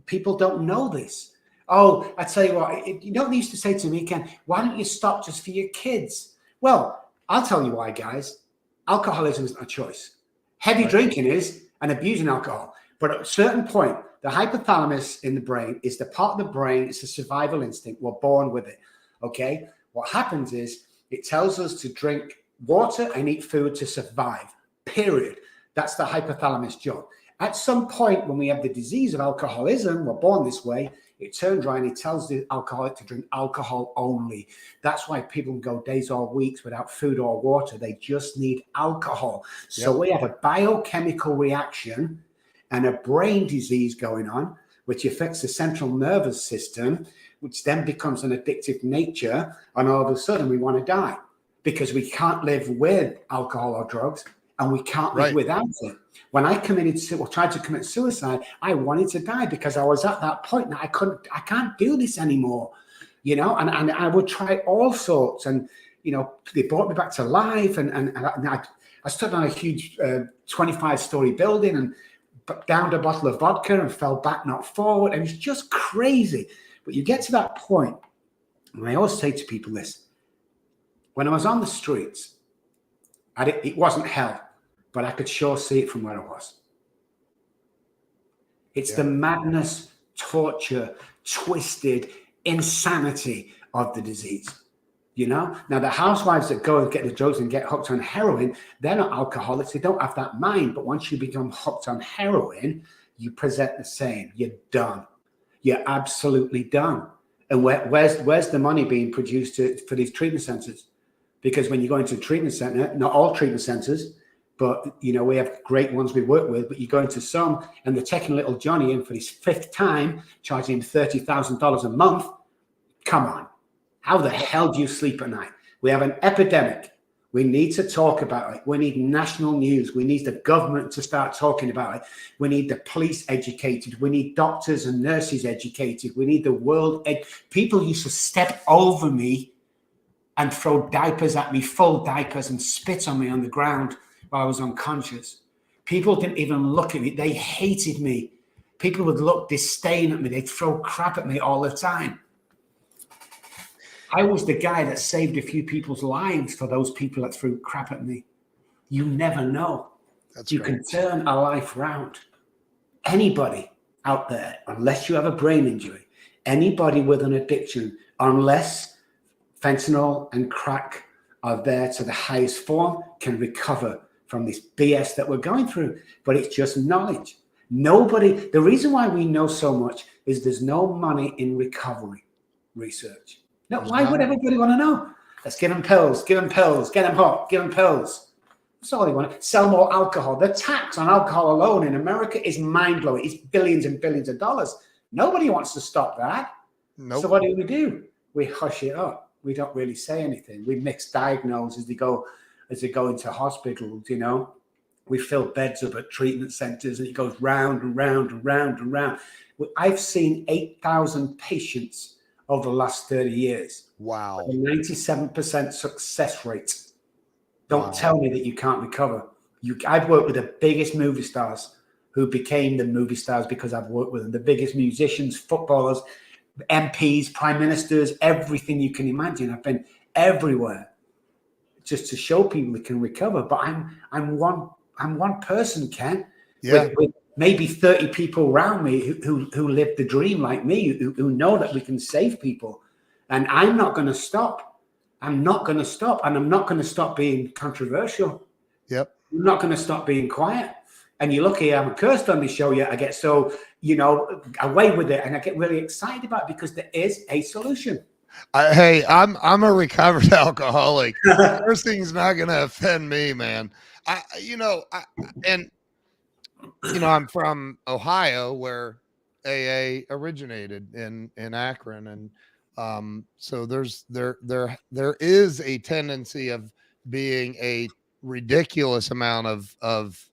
Speaker 2: People don't know this. Oh, I tell you what, they used to say to me, Ken, why don't you stop just for your kids? Well, I'll tell you why, guys. Alcoholism is not a choice. Heavy drinking is, and abusing alcohol. But at a certain point, the hypothalamus in the brain is the part of the brain, it's a survival instinct. We're born with it, okay? What happens is it tells us to drink water and eat food to survive. Period. That's the hypothalamus job. At some point, when we have the disease of alcoholism, we're born this way, it turns around and it tells the alcoholic to drink alcohol only. That's why people can go days or weeks without food or water. They just need alcohol. So we have a biochemical reaction and a brain disease going on, which affects the central nervous system, which then becomes an addictive nature. And all of a sudden we want to die because we can't live with alcohol or drugs and we can't live without it. When I tried to commit suicide, I wanted to die because I was at that point that I can't do this anymore, and I would try all sorts, and they brought me back to life, and I stood on a huge 25-story building and downed a bottle of vodka and fell back, not forward, and it's just crazy. But you get to that point, and I always say to people this: when I was on the streets, it wasn't hell, but I could sure see it from where I was. It's the madness, torture, twisted insanity of the disease. Now the housewives that go and get the drugs and get hooked on heroin, they're not alcoholics. They don't have that mind. But once you become hooked on heroin, you present the same. You're done. You're absolutely done. And where's the money being produced for these treatment centers? Because when you go into a treatment center, not all treatment centers, but we have great ones we work with, but you go into some and they're taking little Johnny in for his 5th time, charging him $30,000 a month. Come on. How the hell do you sleep at night? We have an epidemic. We need to talk about it. We need national news. We need the government to start talking about it. We need the police educated. We need doctors and nurses educated. We need the world. People used to step over me and throw diapers at me, full diapers, and spit on me on the ground while I was unconscious. People didn't even look at me. They hated me. People would look disdain at me. They'd throw crap at me all the time. I was the guy that saved a few people's lives for those people that threw crap at me. You never know. You can turn a life round. Anybody out there, unless you have a brain injury, anybody with an addiction, unless fentanyl and crack are there to the highest form, can recover from this BS that we're going through. But it's just knowledge. The reason why we know so much is there's no money in recovery research. No, why would everybody want to know? Let's give them pills, get them hooked, give them pills. That's all they want. Sell more alcohol. The tax on alcohol alone in America is mind-blowing. It's billions and billions of dollars. Nobody wants to stop that. Nope. So what do? We hush it up. We don't really say anything. We misdiagnose as they go into hospitals, We fill beds up at treatment centers and it goes round and round and round and round. I've seen 8,000 patients over the last 30 years.
Speaker 1: Wow.
Speaker 2: A 97% success rate. Don't tell me that you can't recover. I've worked with the biggest movie stars who became the movie stars because I've worked with them. The biggest musicians, footballers, MPs, prime ministers, everything you can imagine. I've been everywhere just to show people they can recover. But I'm one person, Ken.
Speaker 1: Yeah.
Speaker 2: With maybe 30 people around me who live the dream like me, who know that we can save people. And I'm not going to stop. I'm not going to stop. And I'm not going to stop being controversial.
Speaker 1: Yep.
Speaker 2: I'm not going to stop being quiet. And you look here, I'm cursed on this show yet. I get so, away with it. And I get really excited about it because there is a solution.
Speaker 1: I'm a recovered alcoholic. Cursing's not going to offend me, man. I'm from Ohio, where AA originated in Akron, and so there is a tendency of being a ridiculous amount of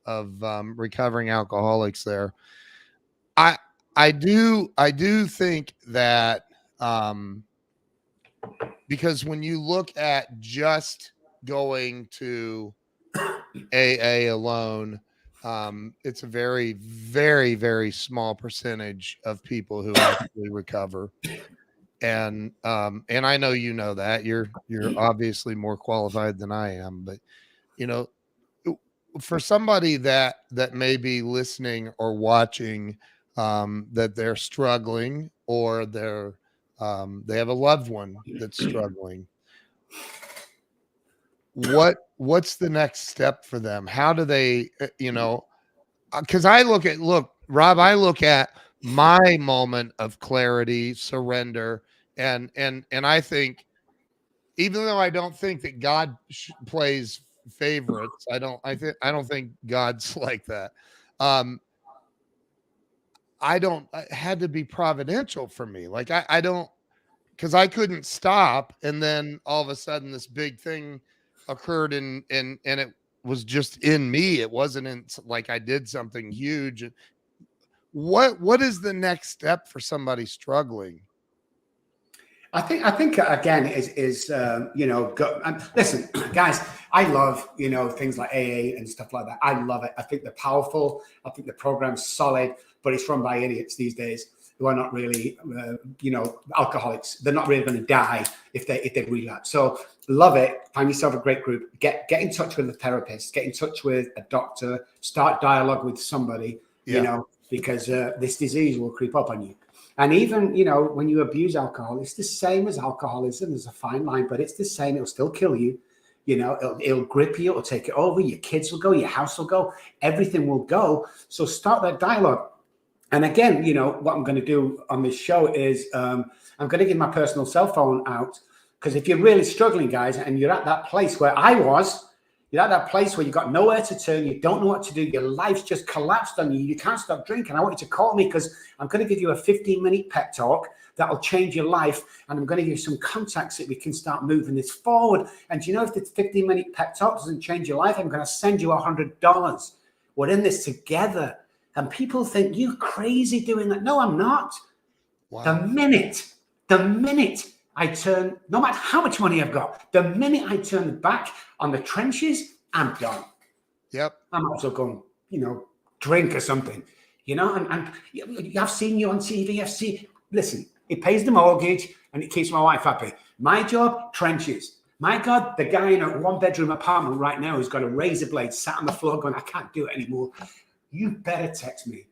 Speaker 1: recovering alcoholics there. I do think that because when you look at just going to AA alone, it's a very, very, very small percentage of people who actually recover. And I know that you're obviously more qualified than I am, but for somebody that may be listening or watching, that they're struggling or they have a loved one that's struggling, what's the next step for them? How do they, because Rob, I look at my moment of clarity, surrender, and I think, even though I don't think that God plays favorites, I don't think God's like that. It had to be providential for me. Like I don't, because I couldn't stop, and then all of a sudden this big thing occurred, and it was just in me. It wasn't like I did something huge. What is the next step for somebody struggling?
Speaker 2: I think again is and listen, guys. I love things like AA and stuff like that. I love it. I think they're powerful. I think the program's solid, but it's run by idiots these days who are not really alcoholics. They're not really going to die if they relapse. So love it. Find yourself a great group. Get in touch with a therapist. Get in touch with a doctor. Start dialogue with somebody. Because this disease will creep up on you. And even, when you abuse alcohol, it's the same as alcoholism. There's a fine line, but it's the same. It'll still kill you. It'll grip you. It'll take it over. Your kids will go. Your house will go. Everything will go. So start that dialogue. And again, what I'm going to do on this show is I'm going to give my personal cell phone out, because if you're really struggling, guys, and you're at that place where I was, you're at that place where you've got nowhere to turn. You don't know what to do. Your life's just collapsed on you. You can't stop drinking. I want you to call me, because I'm going to give you a 15-minute pep talk that will change your life. And I'm going to give you some contacts that we can start moving this forward. And if the 15-minute pep talk doesn't change your life, I'm going to send you $100. We're in this together. And people think you're crazy doing that. No, I'm not. Wow. The minute I turn, no matter how much money I've got, the minute I turn the back on the trenches, I'm done.
Speaker 1: Yep.
Speaker 2: I'm also going, drink or something, and I've seen you on TV. Listen, it pays the mortgage and it keeps my wife happy. My job, trenches. My God, the guy in a 1-bedroom apartment right now who's got a razor blade sat on the floor going, I can't do it anymore. You better text me.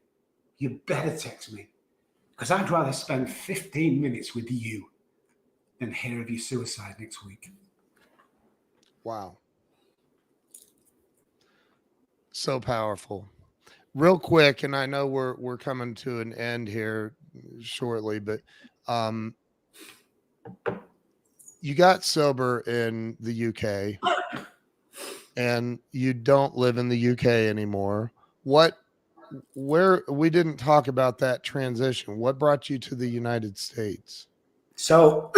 Speaker 2: Because I'd rather spend 15 minutes with you than hear of your suicide next week.
Speaker 1: Wow. So powerful. Real quick, and I know we're coming to an end here shortly, but you got sober in the UK and you don't live in the UK anymore. Where we didn't talk about that transition. What brought you to the United States?
Speaker 2: So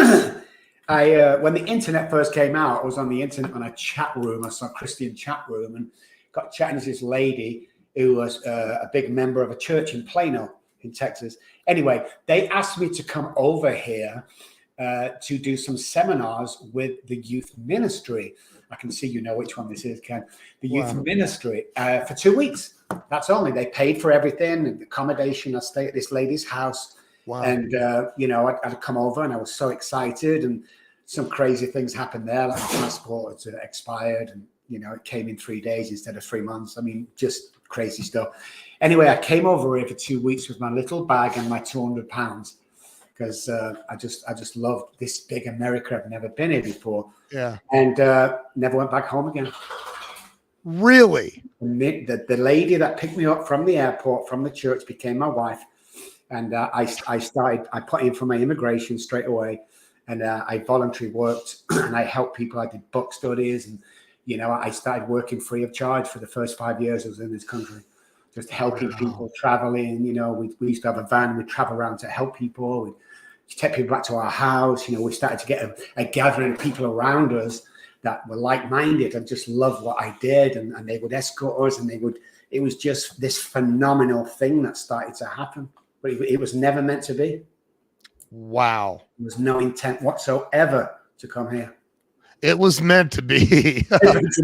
Speaker 2: when the internet first came out, I was on the internet on a chat room. I saw a Christian chat room and got chatting to this lady who was a big member of a church in Plano in Texas. Anyway, they asked me to come over here to do some seminars with the youth ministry. I can see which one this is, Ken. The youth ministry for 2 weeks. That's only. They paid for everything and accommodation. I stayed at this lady's house. Wow. And, I'd come over and I was so excited, and some crazy things happened there. Like my passport had expired and, it came in 3 days instead of 3 months. I mean, just crazy stuff. Anyway, I came over here for 2 weeks with my little bag and my 200 pounds because I just loved this big America. I've never been here before.
Speaker 1: Yeah.
Speaker 2: And never went back home again.
Speaker 1: Really?
Speaker 2: The lady that picked me up from the airport, from the church, became my wife. And I put in for my immigration straight away. And I voluntarily worked and I helped people. I did book studies and, I started working free of charge for the first 5 years I was in this country, just helping people traveling. We used to have a van. We'd travel around to help people. We'd take people back to our house. We started to get a gathering of people around us that were like-minded and just loved what I did. And they would escort us and it was just this phenomenal thing that started to happen. But it was never meant to be. Wow. There was no intent whatsoever to come here.
Speaker 1: It was meant to be.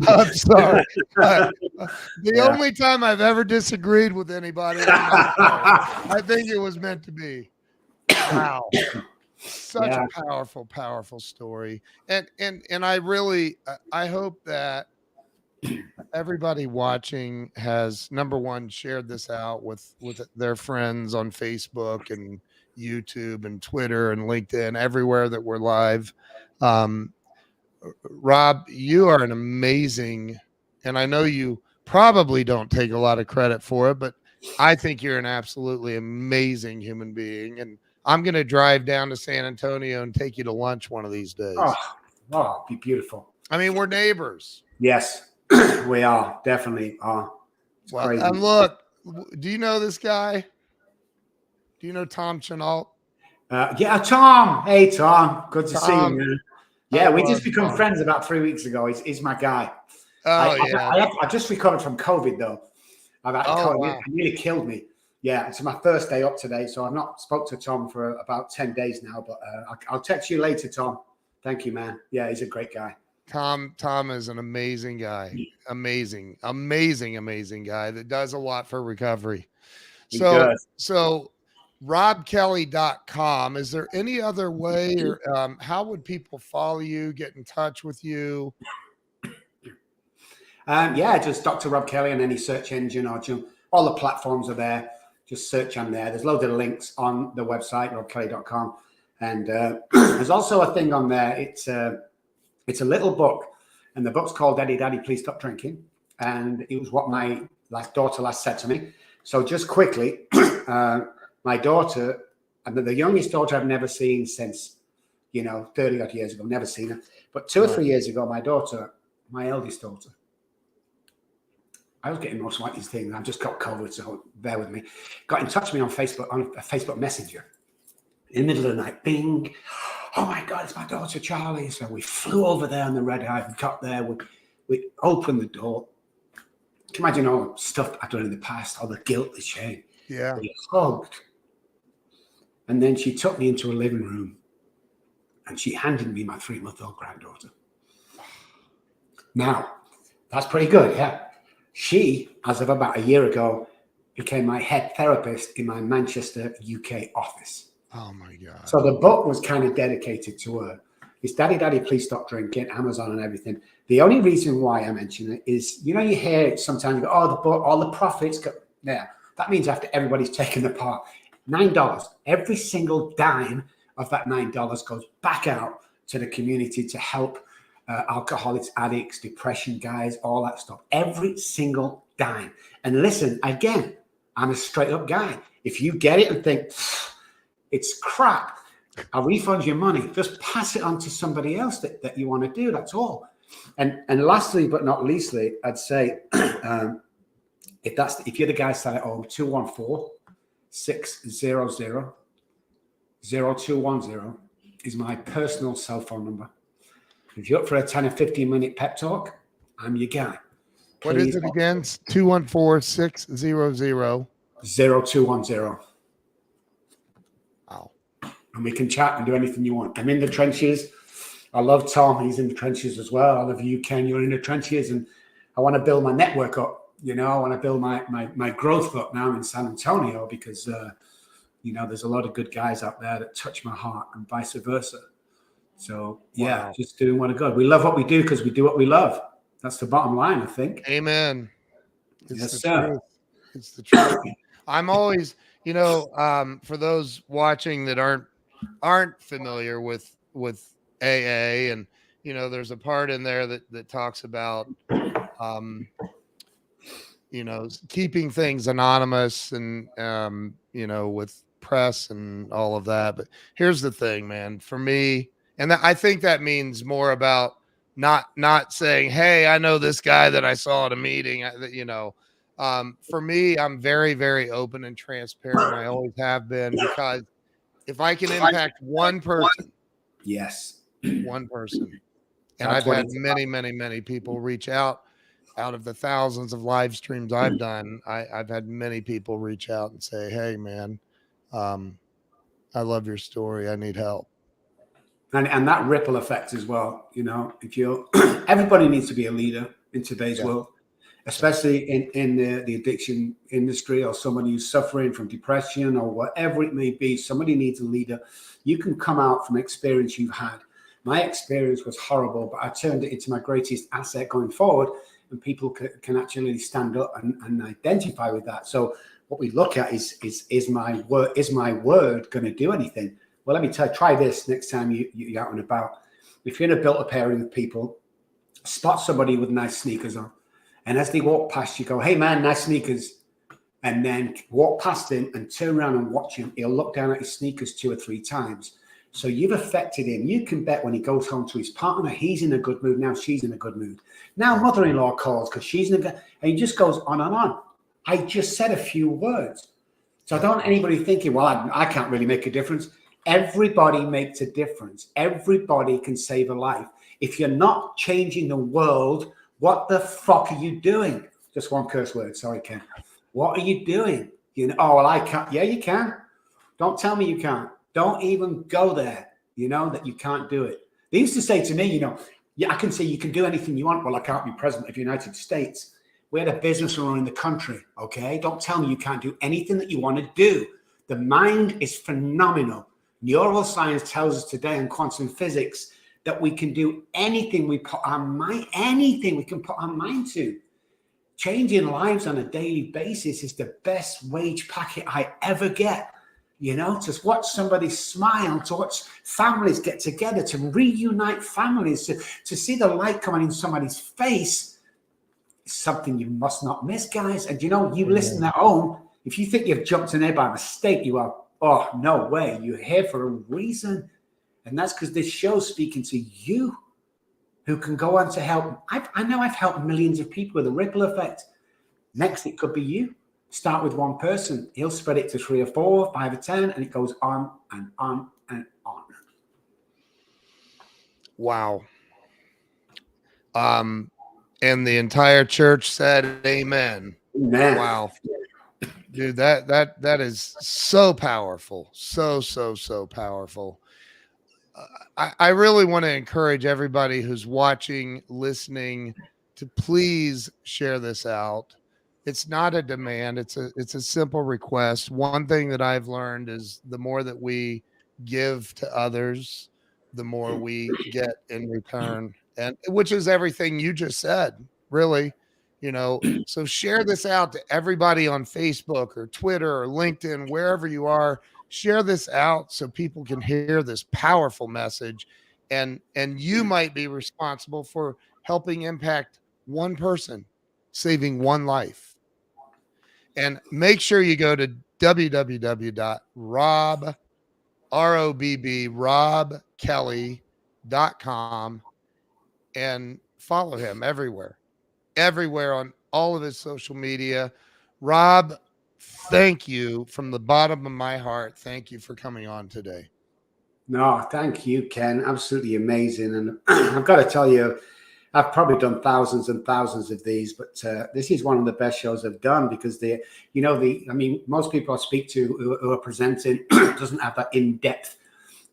Speaker 1: I'm sorry. The only time I've ever disagreed with anybody, I think it was meant to be. Wow. Such a powerful, powerful story. And I hope that everybody watching has, number one, shared this out with their friends on Facebook and YouTube and Twitter and LinkedIn, everywhere that we're live. Robb, you are an amazing, and I know you probably don't take a lot of credit for it, but I think you're an absolutely amazing human being. And I'm going to drive down to San Antonio and take you to lunch one of these days.
Speaker 2: Oh, be beautiful.
Speaker 1: I mean, we're neighbors.
Speaker 2: Yes, we are. Definitely are. It's
Speaker 1: Well,
Speaker 2: crazy.
Speaker 1: and look, do you know this guy? Do you know Tom Chenault?
Speaker 2: Yeah, Tom. Hey, Tom. Good to see you, man. Yeah, we just become friends about 3 weeks ago. He's my guy.
Speaker 1: Oh, yeah.
Speaker 2: I just recovered from COVID, though. COVID. It nearly killed me. Yeah, it's my first day up today, so I've not spoke to Tom for about 10 days now, but I'll text you later, Tom. Thank you, man. Yeah, he's a great guy.
Speaker 1: Tom is an amazing guy. Amazing guy that does a lot for recovery. So robbkelly.com. Is there any other way, or how would people follow you, get in touch with you?
Speaker 2: Yeah, just Dr. Robb Kelly on any search engine, or all the platforms are there. Just search on there. There's loads of links on the website, robbkelly.com. And there's also a thing on there. It's a little book, and the book's called Daddy, Please Stop Drinking. And it was what my daughter last said to me. So just quickly, my daughter, and the youngest daughter I've never seen since, 30 odd years ago, never seen her. But 2 or 3 years ago, my daughter, my eldest daughter, I was getting most like these things. I've just got COVID, so bear with me. Got in touch with me on Facebook Messenger. In the middle of the night, bing. Oh my God, it's my daughter, Charlie. So we flew over there on the red eye. We got there. We opened the door. Can you imagine all the stuff I've done in the past, all the guilt, the shame?
Speaker 1: Yeah.
Speaker 2: We hugged. And then she took me into a living room and she handed me my 3-month-old granddaughter. Now, that's pretty good, yeah. She, as of about a year ago, became my head therapist in my Manchester, UK office.
Speaker 1: Oh my God.
Speaker 2: So the book was kind of dedicated to her. It's Daddy, Please Stop Drinking, Amazon and everything. The only reason why I mention it is, you hear it sometimes, you go, oh, the book, all the profits go there. That means after everybody's taken the part, $9, every single dime of that $9 goes back out to the community to help alcoholics, addicts, depression guys, all that stuff. Every single dime. And listen, again, I'm a straight up guy. If you get it and think, it's crap, I'll refund your money. Just pass it on to somebody else that you want to do. That's all. And lastly, but not leastly, I'd say if you're the guy sat at home, 214-600-0210 is my personal cell phone number. If you're up for a 10 or 15-minute pep talk, I'm your guy.
Speaker 1: What is it again? 214-600.
Speaker 2: 0210.
Speaker 1: Wow.
Speaker 2: And we can chat and do anything you want. I'm in the trenches. I love Tom. He's in the trenches as well. I love you, Ken. You're in the trenches. And I want to build my network up. I want to build my growth up now in San Antonio because, there's a lot of good guys out there that touch my heart and vice versa. So, yeah, just doing what I got. We love what we do because we do what we love. That's the bottom line, I think.
Speaker 1: Amen.
Speaker 2: Yes, sir.
Speaker 1: Truth. It's the truth. I'm always, for those watching that aren't familiar with AA, and there's a part in there that talks about keeping things anonymous and with press and all of that. But here's the thing, man, for me, and I think that means more about not saying, hey, I know this guy that I saw at a meeting, for me, I'm very, very open and transparent. I always have been, because if I can impact one person,
Speaker 2: yes,
Speaker 1: one person, and I've had many, many, many people reach out of the thousands of live streams I've done. I've had many people reach out and say, hey, man, I love your story. I need help.
Speaker 2: And that ripple effect as well. If you're, everybody needs to be a leader in today's world, especially in the addiction industry, or somebody who's suffering from depression or whatever it may be. Somebody needs a leader. You can come out from experience you've had. My experience was horrible, but I turned it into my greatest asset going forward, and people can actually stand up and identify with that. So what we look at is my word going to do anything? Well, let me try this next time you're out and about. If you're in a built-up area with people, spot somebody with nice sneakers on, And as they walk past, you go, hey man, nice sneakers. And then walk past him and turn around and watch him. He'll look down at his sneakers 2 or 3 times. So you've affected him. You can bet when he goes home to his partner, he's in a good mood. Now she's in a good mood. Now mother-in-law calls because she's in a good, and he just goes on and on. I just said a few words. So don't anybody thinking, well, I can't really make a difference. Everybody makes a difference. Everybody can save a life. If you're not changing the world, what the fuck are you doing? Just one curse word. Sorry, Ken. What are you doing? You know, oh, well, I can't. Yeah, you can. Don't tell me you can't. Don't even go there, you know, that you can't do it. They used to say to me, you know, yeah, I can say you can do anything you want. Well, I can't be president of the United States. We had a business owner in the country, okay? Don't tell me you can't do anything that you want to do. The mind is phenomenal. Neuroscience tells us today in quantum physics that we can do anything we put our mind, anything we can put our mind to. Changing lives on a daily basis is the best wage packet I ever get. You know, to watch somebody smile, to watch families get together, to reunite families, to see the light coming in somebody's face is something you must not miss, guys. And you know, you listen at home, if you think you've jumped in there by mistake, you are, oh, no way. You're here for a reason. And that's because this show's speaking to you who can go on to help. I know I've helped millions of people with a ripple effect. Next, it could be you. Start with one person. He'll spread it to 3 or 4, 5 or 10, and it goes on and on and on.
Speaker 1: Wow. And the entire church said amen.
Speaker 2: Amen.
Speaker 1: Wow. Dude, that is so powerful. So powerful. I really want to encourage everybody who's watching, listening, to please share this out. It's not a demand. It's a simple request. One thing that I've learned is the more that we give to others, the more we get in return, and which is everything you just said, really. You know, so share this out to everybody on Facebook or Twitter or LinkedIn, wherever you are. Share this out so people can hear this powerful message, and you might be responsible for helping impact one person, saving one life. And make sure you go to www.robbkelly.com and follow him everywhere on all of his social media. Robb, thank you from the bottom of my heart. Thank you for coming on today.
Speaker 2: No, thank you, Ken. Absolutely amazing. And I've got to tell you, I've probably done thousands and thousands of these, but this is one of the best shows I've done because I mean, most people I speak to who are presenting doesn't have that in-depth,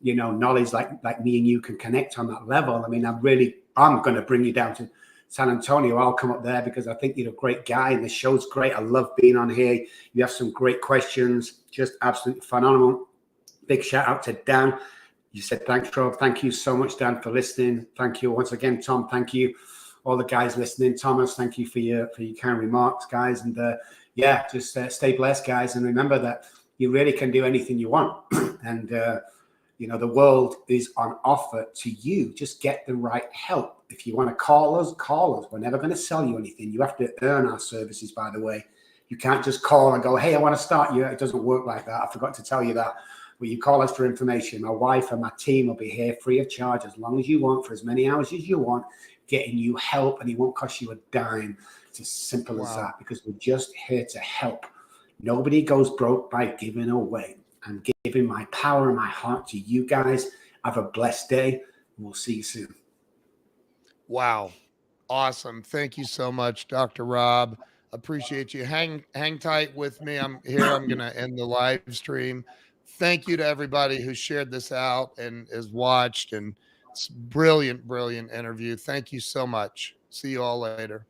Speaker 2: you know, knowledge like me and you can connect on that level. I mean, I'm going to bring you down to San Antonio. I'll come up there because I think you're a great guy and the show's great. I love being on here. You have some great questions, just absolutely phenomenal. Big shout out to Dan. You said thanks, Rob. Thank you so much, Dan, for listening. Thank you once again, Tom. Thank you, all the guys listening. Thomas, thank you for your kind remarks, guys. And yeah, just stay blessed, guys. And remember that you really can do anything you want. And you know, the world is on offer to you. Just get the right help. If you want to call us, call us. We're never going to sell you anything. You have to earn our services, by the way. You can't just call and go, hey, I want to start you. It doesn't work like that. I forgot to tell you that. But you call us for information. My wife and my team will be here free of charge as long as you want, for as many hours as you want, getting you help, and it won't cost you a dime. It's as simple as that, because we're just here to help. Nobody goes broke by giving away. I'm giving my power and my heart to you guys. Have a blessed day. We'll see you soon.
Speaker 1: Wow. Awesome. Thank you so much, Dr. Robb. Appreciate you. Hang tight with me. I'm going to end the live stream. Thank you to everybody who shared this out and has watched. And it's brilliant interview. Thank you so much. See you all later.